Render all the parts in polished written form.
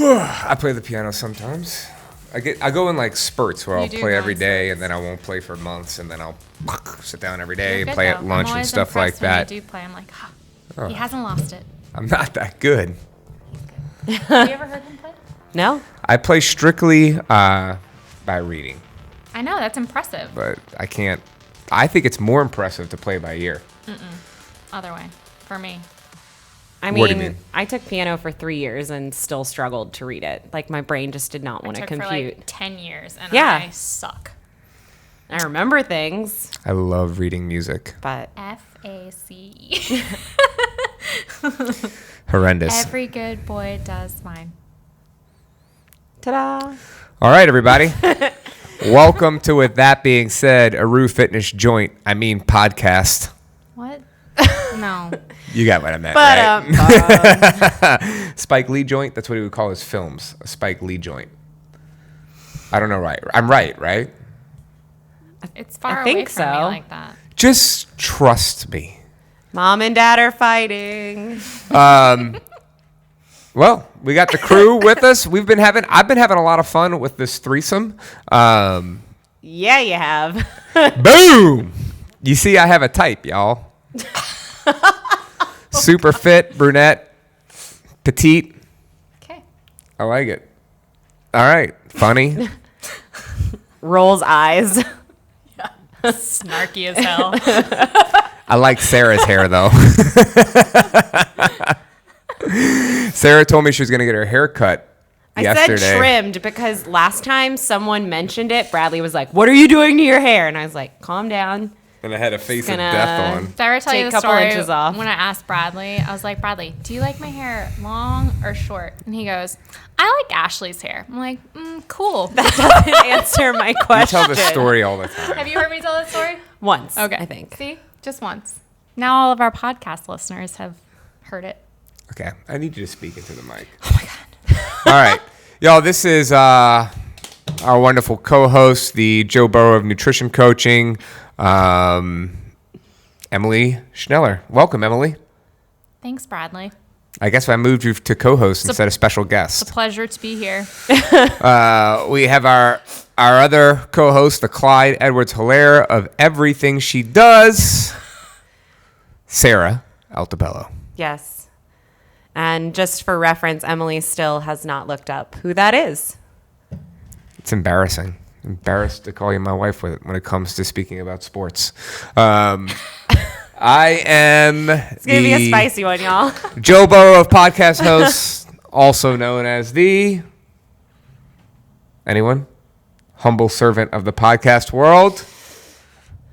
I play the piano sometimes. I go in like spurts where You I'll do play go every in day, spurts. and then I won't play for months, and then I'll sit down every day You're and good, play though. at lunch I'm and always stuff like impressed when that. you do play. I'm like, he hasn't lost it. I'm not that good. Have you ever heard him play? No? I play strictly by reading, I know, that's impressive. but I can't. I think it's more impressive to play by ear. Other way, for me. I What do you mean, mean? I took piano for 3 years and still struggled to read it. Like, my brain just did not I want to took compute. for like 10 years, and Yeah. I suck. I remember things, I love reading music. but FACE. Horrendous. Every good boy does mine. ta-da! All right, everybody. Welcome to With That Being Said, a Rue Fitness Joint, podcast. What? No. You got what I meant, But right? Spike Lee joint, that's what he would call his films, a Spike Lee joint. I don't know, right? I'm right? It's far I away think from me so. like that. Just trust me. Mom and Dad are fighting. Well, we got the crew with us. I've been having a lot of fun with this threesome. Yeah, you have. Boom! You see, I have a type, y'all. Super fit, brunette, petite. Okay. I like it. All right, funny. Rolls eyes. Snarky as hell. I like Sarah's hair though. Sarah told me she was gonna get her hair cut I yesterday. said trimmed because last time someone mentioned it, Bradley was like, "What are you doing to your hair?" And I was like, "Calm down." And I had a face of Gonna- death on. Did I ever tell Take you a the couple story inches off. when I asked Bradley? I was like, Bradley, do you like my hair long or short? And he goes, I like Ashley's hair. I'm like, cool. Doesn't answer my You question. tell the story all the time. Have you heard me tell that story? Once. Okay. I think. See? Just once. Now all of our podcast listeners have heard it. Okay, I need you to speak into the mic. Oh my god! All right, y'all. This is our wonderful co-host, the Joe Burrow of nutrition coaching, Emily Schneller. Welcome, Emily. Thanks, Bradley. I guess I moved you to co-host instead of special guest. It's a pleasure to be here. We have our other co-host, the Clyde Edwards-Hilaire of everything she does, Sarah Altobello. Yes. And just for reference, Emily still has not looked up who that is. It's embarrassing. Embarrassed to call you my wife when it comes to speaking about sports. I am It's going to be a spicy one, y'all. Joe Burrow of podcast hosts, also known as the anyone? Humble servant of the podcast world.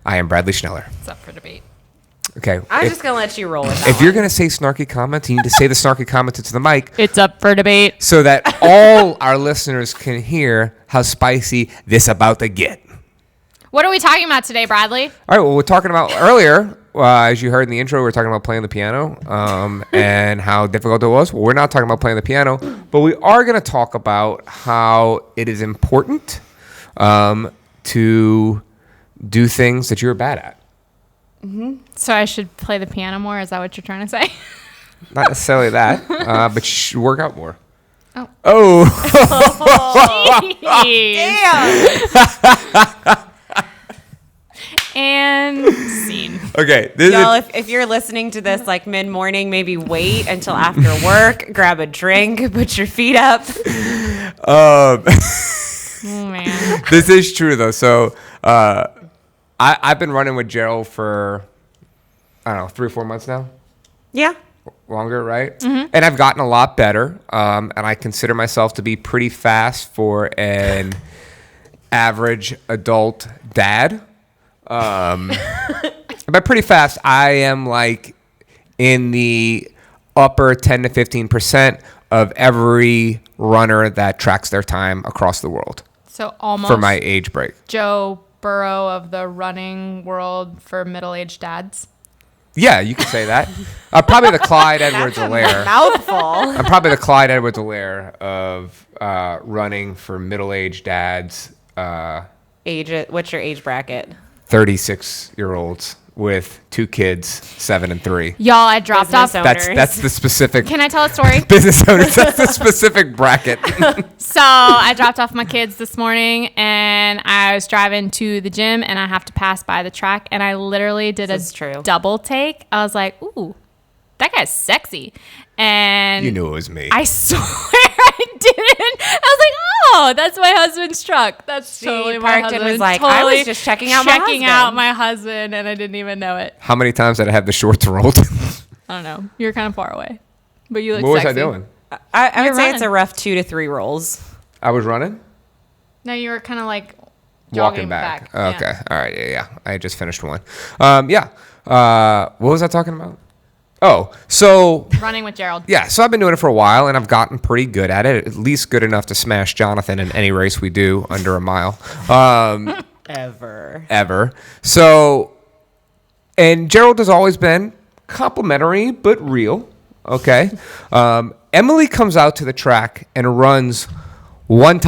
I am Bradley Schneller. It's up for debate. Okay. I'm just going to let you roll with that. If you're going to say snarky comments, you need to say the snarky comments into the mic It's up for debate. so that all our listeners can hear how spicy this about to get. What are we talking about today, Bradley? All right. Well, we're talking about earlier, as you heard in the intro, we were talking about playing the piano and how difficult it was. Well, we're not talking about playing the piano, but we are going to talk about how it is important to do things that you're bad at. So I should play the piano more? Is that what you're trying to say? Not necessarily that, but you should work out more. Oh. Oh. Damn. And scene. Okay. This Y'all, is, if you're listening to this like mid-morning, maybe wait until after work, grab a drink, put your feet up. Oh, man. this is true, though. So I've been running with Gerald for, I don't know, 3 or 4 months now. Yeah. Longer, right? Mm-hmm. And I've gotten a lot better. And I consider myself to be pretty fast for an average adult dad. But pretty fast, I am like in the upper 10 to 15% of every runner that tracks their time across the world So almost for my age break. Joe Burrow of the running world for middle-aged dads. Yeah, you could say that. Probably the Clyde Edwards-Hilaire. Mouthful. I'm probably the Clyde Edwards-Hilaire of running for middle-aged dads, What's your age bracket? 36-year-olds. with 2 kids, 7 and 3. Y'all, I dropped Business off. owners. That's the specific Can I tell a story? business owners. That's the specific bracket. So I dropped off my kids this morning, and I was driving to the gym, and I have to pass by the track, and I literally did This is true. a double take. I was like, ooh, that guy's sexy. And You knew it was me. I swear I didn't. I was like, oh, that's my husband's truck. That's She totally my parked and husband. was like, I was just checking out my checking husband. out my husband, and I didn't even know it. How many times did I have the shorts rolled? I don't know. You're kind of far away, but you look What was I sexy. doing? I would You're say it's running. a rough 2 to 3 rolls. I was running? No, you were kind of like Walking jogging back. Yeah. Okay. All right. Yeah. I just finished one. Yeah. What was I talking about? Oh, so Running with Gerald. yeah. So I've been doing it for a while, and I've gotten pretty good at it. At least good enough to smash Jonathan in any race we do under a mile. Ever. So, and Gerald has always been complimentary but real. Okay. Emily comes out to the track and runs one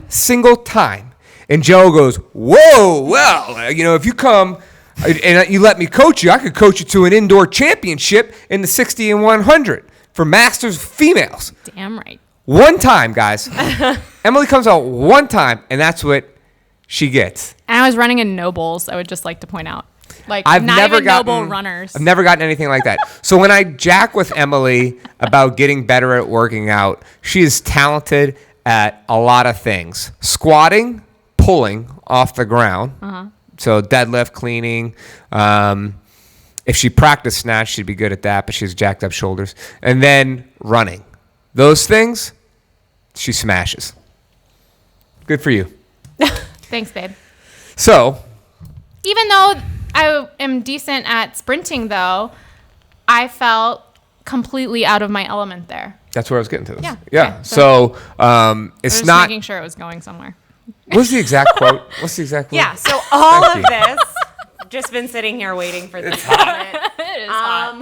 single time. And Gerald goes, whoa, well, if you come and you let me coach you, I could coach you to an indoor championship in the 60 and 100 for masters females. Damn right. One time, guys. Emily comes out one time, and that's what she gets. And I was running in nobles. I would just like to point out, like I've not never even gotten noble runners. I've never gotten anything like that. So when I jack with Emily about getting better at working out, she is talented at a lot of things: squatting, pulling off the ground. So deadlift, cleaning. If she practiced snatch, she'd be good at that, but she's jacked up shoulders. And then running. Those things, she smashes. Good for you. Thanks, babe. So, Even though I am decent at sprinting, though, I felt completely out of my element there. that's where I was getting to this. Yeah, Yeah. okay, So, I it's was not. making sure it was going somewhere. What's the exact quote? What's the exact quote? Yeah, so all Thank of you. this, just been sitting here waiting for this moment. It is hot.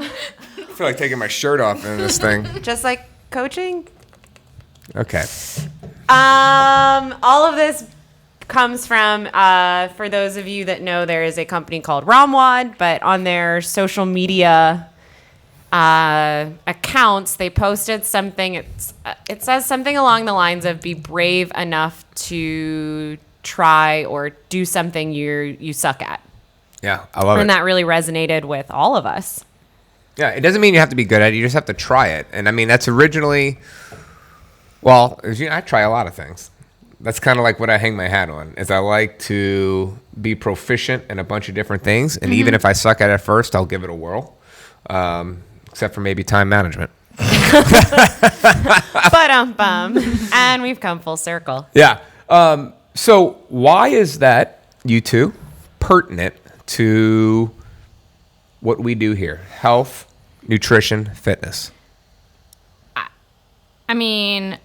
I feel like taking my shirt off in this thing. Just like coaching. Okay. All of this comes from, for those of you that know, there is a company called Ramwad, but on their social media accounts, they posted something. It says something along the lines of "Be brave enough to try or do something you suck at," Yeah, I love and it. that really resonated with all of us. Yeah, it doesn't mean you have to be good at it. You just have to try it. And I mean, that's originally, well, I try a lot of things. That's kind of like what I hang my hat on, is I like to be proficient in a bunch of different things. And even if I suck at it first, I'll give it a whirl. Except for maybe time management. And we've come full circle. Yeah. So why is that, you two, pertinent to what we do here? Health, nutrition, fitness. I mean,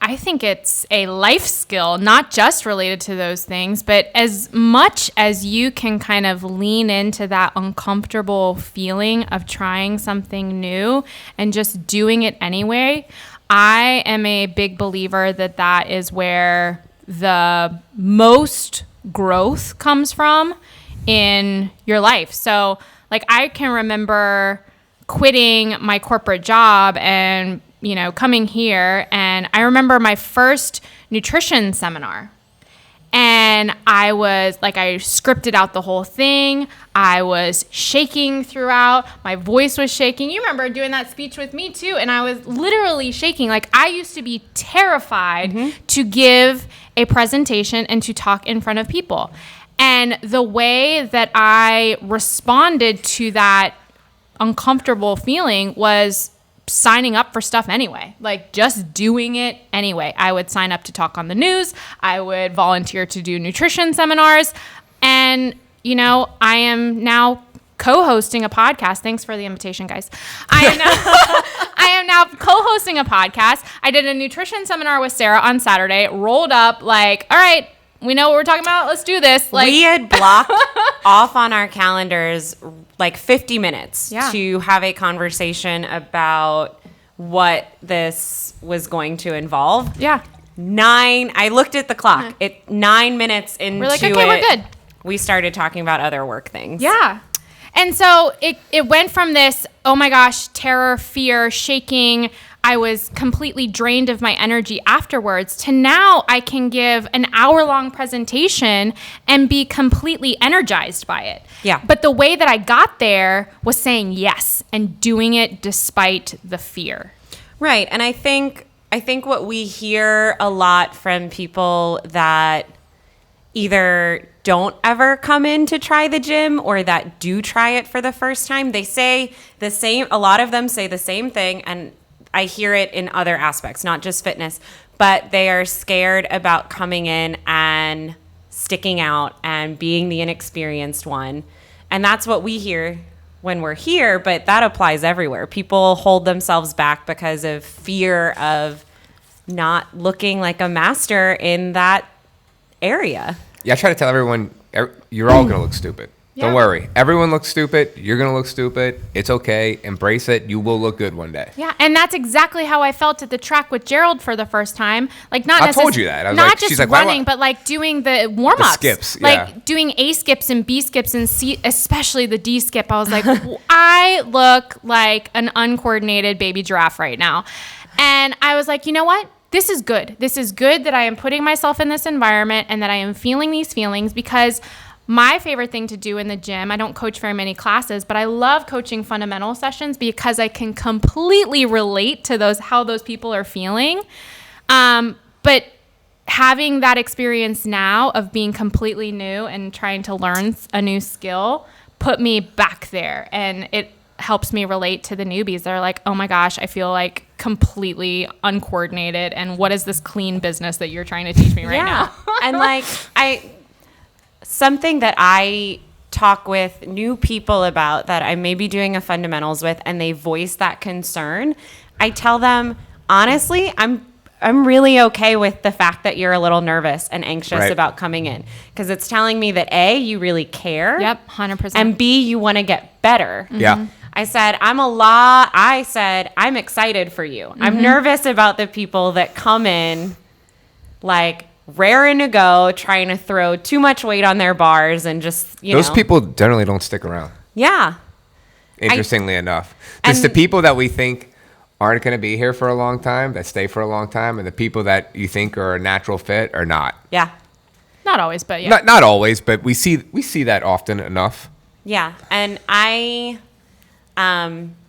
I think it's a life skill, not just related to those things, but as much as you can kind of lean into that uncomfortable feeling of trying something new and just doing it anyway, I am a big believer that that is where the most growth comes from in your life. So, like, I can remember quitting my corporate job and coming here, and I remember my first nutrition seminar, and I scripted out the whole thing. I was shaking throughout. My voice was shaking. You remember doing that speech with me too, and I was literally shaking. Like, I used to be terrified to give a presentation and to talk in front of people. And the way that I responded to that uncomfortable feeling was signing up for stuff anyway, like just doing it anyway. I would sign up to talk on the news. I would volunteer to do nutrition seminars. And, I am now co-hosting a podcast. Thanks for the invitation, guys. I am now co-hosting a podcast. I did a nutrition seminar with Sarah on Saturday, rolled up like, all right, we know what we're talking about. Let's do this. Like, we had blocked off on our calendars like 50 minutes to have a conversation about what this was going to involve. yeah. I looked at the clock. 9 minutes into We're like, okay, it, we're good. we started talking about other work things. Yeah. And so it went from this, oh my gosh, terror, fear, shaking. I was completely drained of my energy afterwards to now I can give an hour-long presentation and be completely energized by it. Yeah. But the way that I got there was saying yes and doing it despite the fear. Right. And I think what we hear a lot from people that either don't ever come in to try the gym or that do try it for the first time, they say the same, a lot of them say the same thing, and I hear it in other aspects, not just fitness, but they are scared about coming in and sticking out and being the inexperienced one. And that's what we hear when we're here, but that applies everywhere. People hold themselves back because of fear of not looking like a master in that area. Yeah, I try to tell everyone, you're all going to look stupid. Don't worry. Everyone looks stupid. You're going to look stupid. It's okay. Embrace it. You will look good one day. Yeah, and that's exactly how I felt at the track with Gerald for the first time. Like, not I told you that. I was not like, just she's like, running, but like doing the warm-ups. The skips, like yeah. doing A skips and B skips and C, especially the D skip. I was like, I look like an uncoordinated baby giraffe right now. And I was like, you know what? This is good. This is good that I am putting myself in this environment and that I am feeling these feelings, because my favorite thing to do in the gym, I don't coach very many classes, but I love coaching fundamental sessions because I can completely relate to how those people are feeling. But having that experience now of being completely new and trying to learn a new skill put me back there, and it helps me relate to the newbies. They're like, oh my gosh, I feel like completely uncoordinated, and what is this clean business that you're trying to teach me right now? And like something that I talk with new people about that I may be doing a fundamentals with, and they voice that concern, I tell them, honestly, I'm really okay with the fact that you're a little nervous and anxious about coming in, because it's telling me that A, you really care. Yep, 100%. And B, you want to get better. Mm-hmm. Yeah. I said, I'm excited for you. Mm-hmm. I'm nervous about the people that come in like raring to go, trying to throw too much weight on their bars and just, Those people generally don't stick around. Yeah. Interestingly enough. It's the people that we think aren't going to be here for a long time that stay for a long time, and the people that you think are a natural fit are not. Yeah. Not always, but yeah. Not always, but we see that often enough. Yeah. And I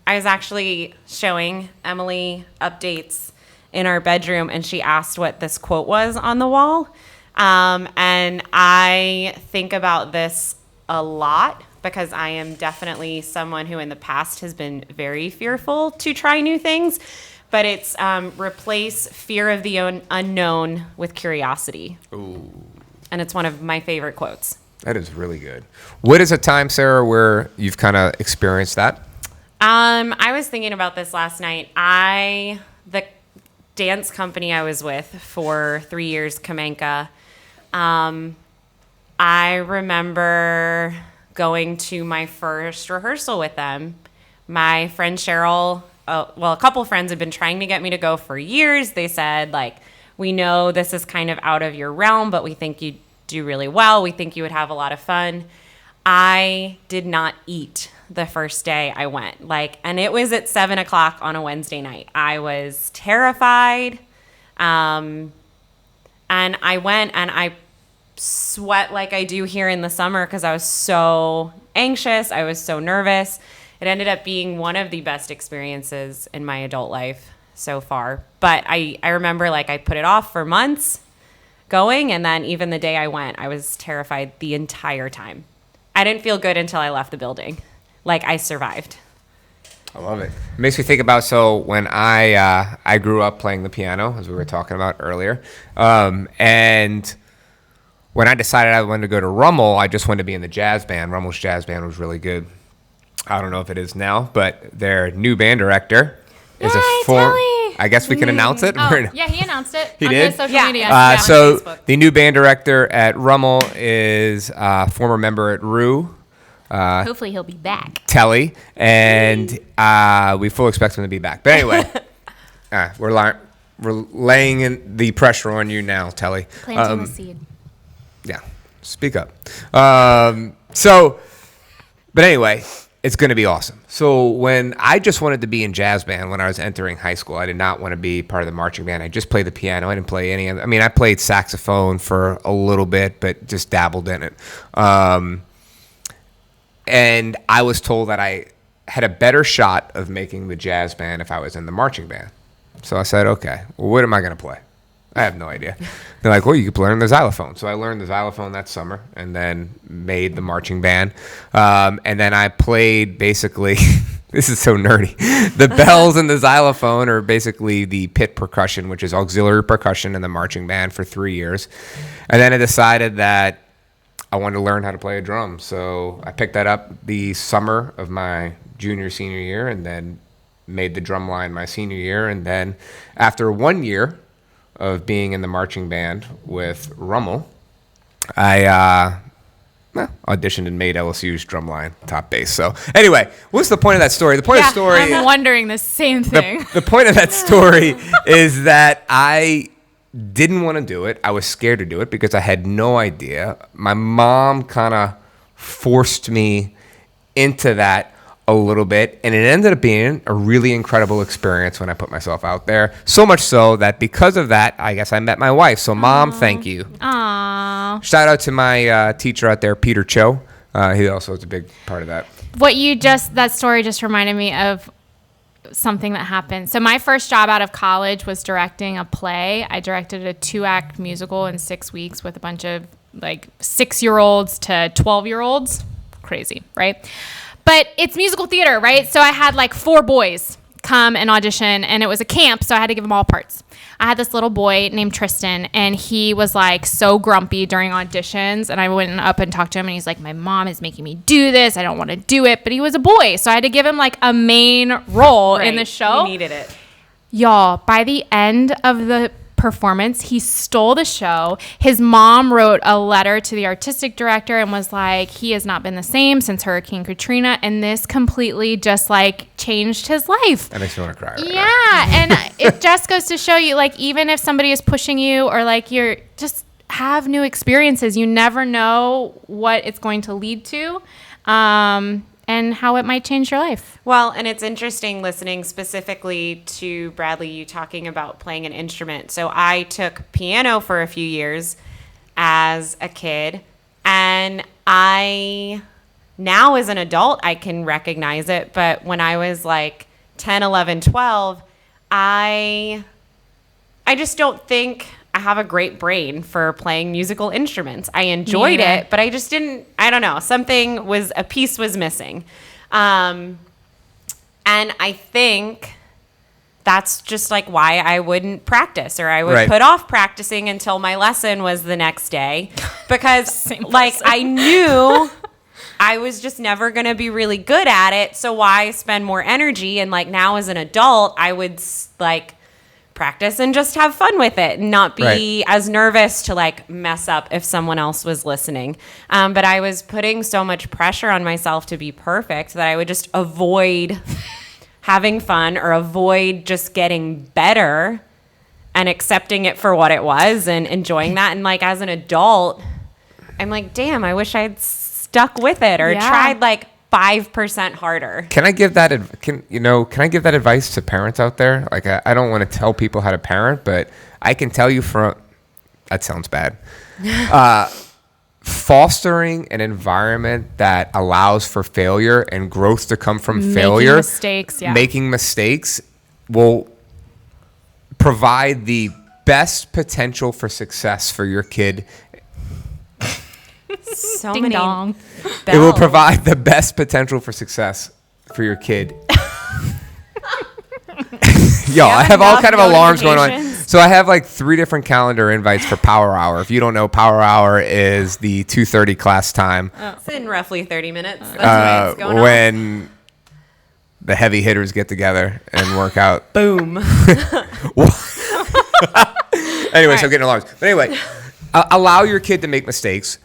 was actually showing Emily updates in our bedroom, and she asked what this quote was on the wall. And I think about this a lot because I am definitely someone who in the past has been very fearful to try new things. But it's replace fear of the unknown with curiosity. Ooh. And it's one of my favorite quotes. That is really good. What is a time, Sarah, where you've kind of experienced that? I was thinking about this last night. The dance company I was with for 3 years, Kamenka, I remember going to my first rehearsal with them. My friend Cheryl, a couple friends had been trying to get me to go for years. They said, like, we know this is kind of out of your realm, but we think you do really well. We think you would have a lot of fun. I did not eat the first day I went. And it was at 7:00 on a Wednesday night. I was terrified. And I went and I sweat like I do here in the summer because I was so anxious. I was so nervous. It ended up being one of the best experiences in my adult life so far. But I remember I put it off for months going, and then even the day I went, I was terrified the entire time. I didn't feel good until I left the building. I survived. I love it. It makes me think about, when I grew up playing the piano, as we were talking about earlier, and when I decided I wanted to go to Rummel, I just wanted to be in the jazz band. Rummel's jazz band was really good. I don't know if it is now, but their new band director is a former. I guess we can announce it. Oh, yeah, he announced it. He on did? his social Yeah. media. So the new band director at Rummel is a former member at Rue. Hopefully he'll be back. Telly, and we fully expect him to be back. But anyway, we're laying in the pressure on you now, Telly. Planting the seed. Yeah. Speak up. But anyway, it's going to be awesome. So when I just wanted to be in jazz band when I was entering high school, I did not want to be part of the marching band. I just played the piano. I didn't play any other. I mean, I played saxophone for a little bit, but just dabbled in it. And I was told that I had a better shot of making the jazz band if I was in the marching band. So I said, okay, well, what am I going to play? I have no idea. They're like, well, you could learn the xylophone. So I learned the xylophone that summer and then made the marching band. And then I played basically, this is so nerdy. The bells and the xylophone are basically the pit percussion, which is auxiliary percussion in the marching band for 3 years. And then I decided that I wanted to learn how to play a drum. So I picked that up the summer of my senior year, and then made the drum line my senior year. And then after 1 year of being in the marching band with Rummel, I auditioned and made LSU's drumline top bass. So anyway, what's the point of that story? The point of the story, I'm wondering the same thing. the point of that story is that I didn't want to do it. I was scared to do it because I had no idea. My mom kind of forced me into that a little bit, and it ended up being a really incredible experience when I put myself out there. So much so that because of that, I guess I met my wife. So, Mom, thank you. Aww. Shout out to my teacher out there, Peter Cho. He also is a big part of that. That story just reminded me of something that happened. So my first job out of college was directing a play. I directed a 2-act musical in 6 weeks with a bunch of like 6-year-olds to 12-year-olds. Crazy, right? But it's musical theater, right? So I had like 4 boys come and audition, and it was a camp, so I had to give them all parts. I had this little boy named Tristan, and he was like so grumpy during auditions, and I went up and talked to him, and he's like, my mom is making me do this. I don't want to do it. But he was a boy, so I had to give him like a main role in the show. You needed it. Y'all, by the end of the performance, he stole the show. His mom wrote a letter to the artistic director and was like, he has not been the same since Hurricane Katrina, and this completely just like changed his life. That makes me want to cry right Yeah, now. and it just goes to show you, like, even if somebody is pushing you or like you're just have new experiences, you never know what it's going to lead to. And how it might change your life. Well, and it's interesting listening specifically to Bradley, you talking about playing an instrument. So I took piano for a few years as a kid, and now as an adult, I can recognize it. But when I was like 10, 11, 12, I just don't think I have a great brain for playing musical instruments. I enjoyed it, but I just didn't, I don't know, a piece was missing. And I think that's just like why I wouldn't practice, or I would put off practicing until my lesson was the next day, because like I knew I was just never going to be really good at it. So why spend more energy? And like now as an adult, I would like practice and just have fun with it and not be as nervous to like mess up if someone else was listening. But I was putting so much pressure on myself to be perfect that I would just avoid having fun or avoid just getting better and accepting it for what it was and enjoying that. And like as an adult, I'm like, damn, I wish I'd stuck with it or tried like 5% harder. Can I give that advice to parents out there? Like, I don't want to tell people how to parent, but I can tell you that sounds bad. Fostering an environment that allows for failure and growth to come from failure, making mistakes will provide the best potential for success for your kid. So Ding many dong. bells. It will provide the best potential for success for your kid. Yo, I have all kind of alarms going on. So I have like 3 different calendar invites for Power Hour. If you don't know, Power Hour is the 2:30 class time. It's in roughly 30 minutes. That's why it's going when the heavy hitters get together and work out. Boom. Anyway, so getting alarms. But anyway, allow your kid to make mistakes.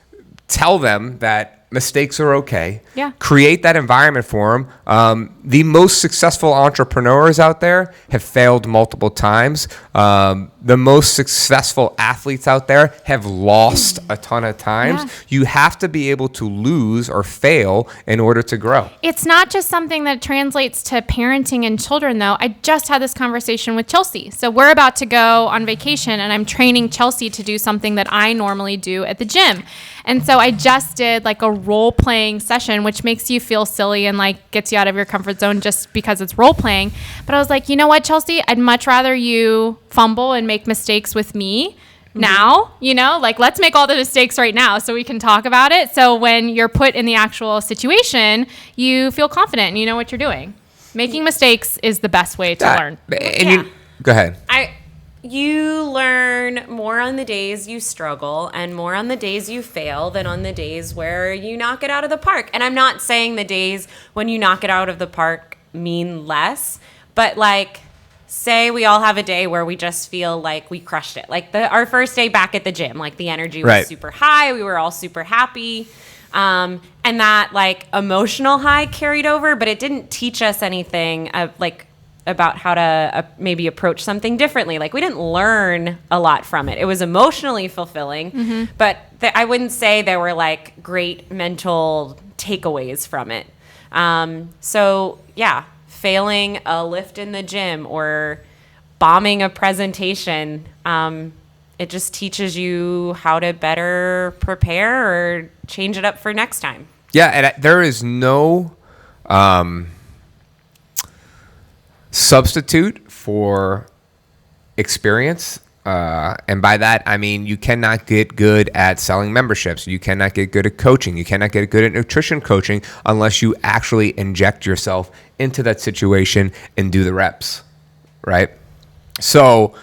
Tell them that Mistakes are okay. Yeah. Create that environment for them. The most successful entrepreneurs out there have failed multiple times. The most successful athletes out there have lost a ton of times. Yeah. You have to be able to lose or fail in order to grow. It's not just something that translates to parenting and children, though. I just had this conversation with Chelsea. So we're about to go on vacation, and I'm training Chelsea to do something that I normally do at the gym. And so I just did like a role-playing session, which makes you feel silly and like gets you out of your comfort zone just because it's role-playing. But I was like, you know what, Chelsea? I'd much rather you fumble and make mistakes with me now, like let's make all the mistakes right now so we can talk about it. So when you're put in the actual situation, you feel confident and you know what you're doing. Making mistakes is the best way to learn. And go ahead. You learn more on the days you struggle and more on the days you fail than on the days where you knock it out of the park. And I'm not saying the days when you knock it out of the park mean less, but like, say we all have a day where we just feel like we crushed it. Like our first day back at the gym, like the energy was super high. We were all super happy. And that like emotional high carried over, but it didn't teach us anything about how to maybe approach something differently. Like we didn't learn a lot from it. It was emotionally fulfilling, but I wouldn't say there were like great mental takeaways from it. So yeah, failing a lift in the gym or bombing a presentation, it just teaches you how to better prepare or change it up for next time. Yeah, and there is no substitute for experience. And by that, I mean you cannot get good at selling memberships. You cannot get good at coaching. You cannot get good at nutrition coaching unless you actually inject yourself into that situation and do the reps, right? So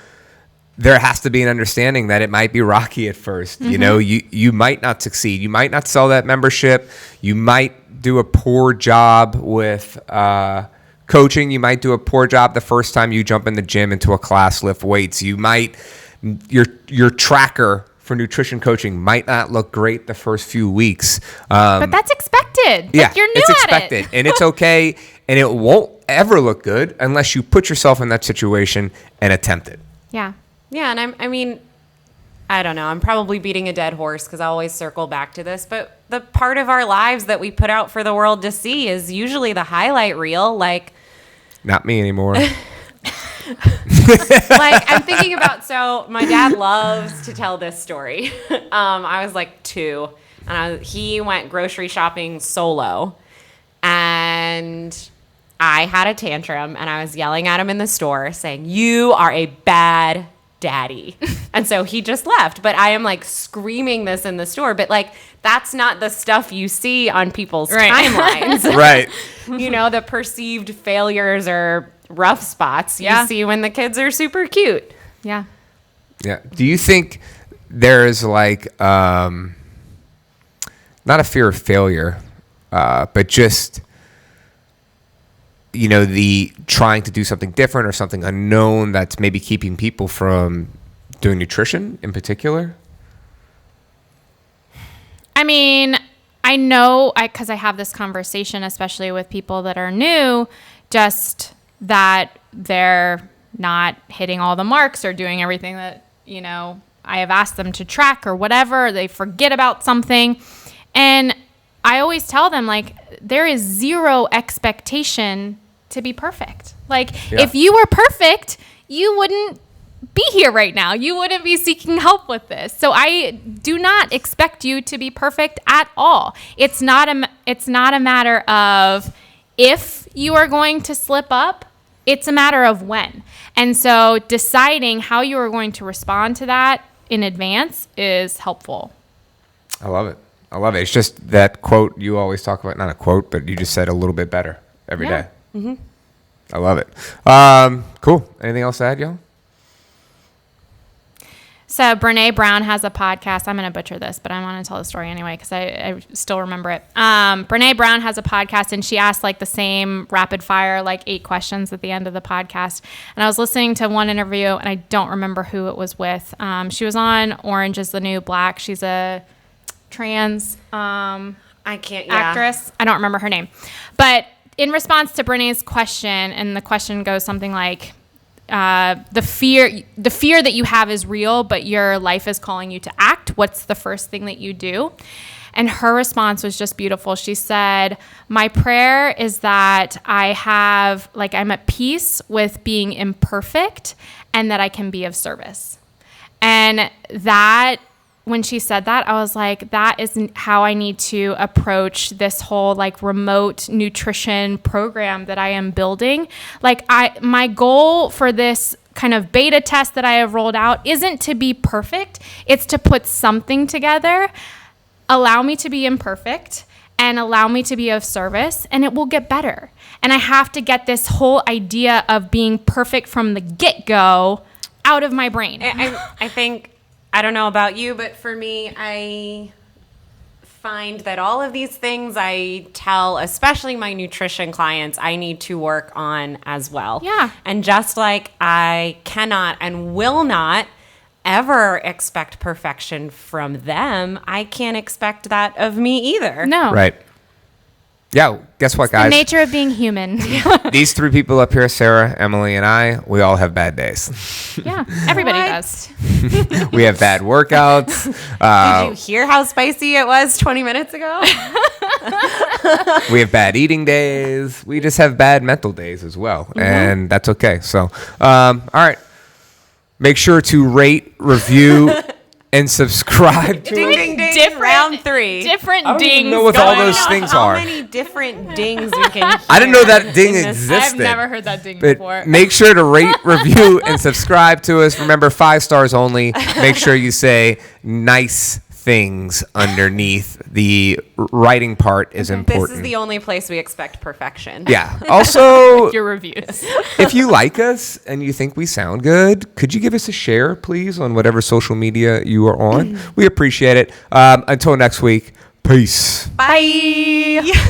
there has to be an understanding that it might be rocky at first. You might not succeed. You might not sell that membership. You might do a poor job with coaching. You might do a poor job the first time you jump in the gym into a class, lift weights. You might, your tracker for nutrition coaching might not look great the first few weeks. But that's expected. Yeah, like you're new it's at expected, it. and it's okay, and it won't ever look good unless you put yourself in that situation and attempt it. Yeah. Yeah, and I don't know. I'm probably beating a dead horse because I always circle back to this, but the part of our lives that we put out for the world to see is usually the highlight reel. Like, not me anymore. I'm thinking about, so my dad loves to tell this story. I was like 2, and he went grocery shopping solo, and I had a tantrum, and I was yelling at him in the store saying, "You are a bad daddy." And so he just left. But I am like screaming this in the store. But like, that's not the stuff you see on people's timelines. Right. The perceived failures or rough spots you see when the kids are super cute. Yeah. Yeah. Do you think there's like, not a fear of failure, but just, the trying to do something different or something unknown that's maybe keeping people from doing nutrition in particular? I mean, I know because I have this conversation, especially with people that are new, just that they're not hitting all the marks or doing everything that, I have asked them to track or whatever. They forget about something. And I always tell them, like, there is zero expectation to be perfect. Like, if you were perfect, you wouldn't be here right now. You wouldn't be seeking help with this. So I do not expect you to be perfect at all. It's not a matter of if you are going to slip up. It's a matter of when. And so deciding how you are going to respond to that in advance is helpful. I love it. It's just that quote you always talk about, not a quote, but you just said a little bit better every day. Mm-hmm. I love it. Cool. Anything else to add, y'all? So Brene Brown has a podcast. I'm going to butcher this, but I want to tell the story anyway because I still remember it. Brene Brown has a podcast, and she asked like the same rapid fire, like 8 questions at the end of the podcast. And I was listening to one interview, and I don't remember who it was with. She was on Orange is the New Black. She's a trans. I I can't. Yeah. actress. I don't remember her name. But in response to Brené's question, and the question goes something like, the fear that you have is real, but your life is calling you to act. What's the first thing that you do? And her response was just beautiful. She said, my prayer is that I'm at peace with being imperfect and that I can be of service. And that, when she said that, I was like, that is how I need to approach this whole like remote nutrition program that I am building. Like my goal for this kind of beta test that I have rolled out isn't to be perfect. It's to put something together, allow me to be imperfect, and allow me to be of service, and it will get better. And I have to get this whole idea of being perfect from the get-go out of my brain. I think, I don't know about you, but for me, I find that all of these things I tell, especially my nutrition clients, I need to work on as well. Yeah. And just like I cannot and will not ever expect perfection from them, I can't expect that of me either. No. Right. Yeah. Guess what, The guys? nature of being human. These three people up here, Sarah, Emily, and I, we all have bad days. Yeah. Everybody What? does. We have bad workouts. Did you hear how spicy it was 20 minutes ago? We have bad eating days. We just have bad mental days as well. Mm-hmm. And that's okay. So, all right. Make sure to rate, review, and subscribe to Ding, us. ding, ding. Different- Round 3. Different I don't even dings. know what all going those on. things How are. many different dings we can I didn't know that hear ding in this- existed. I've never heard that ding But before. make sure to rate, review, and subscribe to us. Remember, 5 stars only. Make sure you say nice things underneath. The writing part is important. This is the only place we expect perfection. Yeah. Also, Your reviews. if you like us and you think we sound good, could you give us a share, please, on whatever social media you are on? We appreciate it. Until next week, peace. Bye.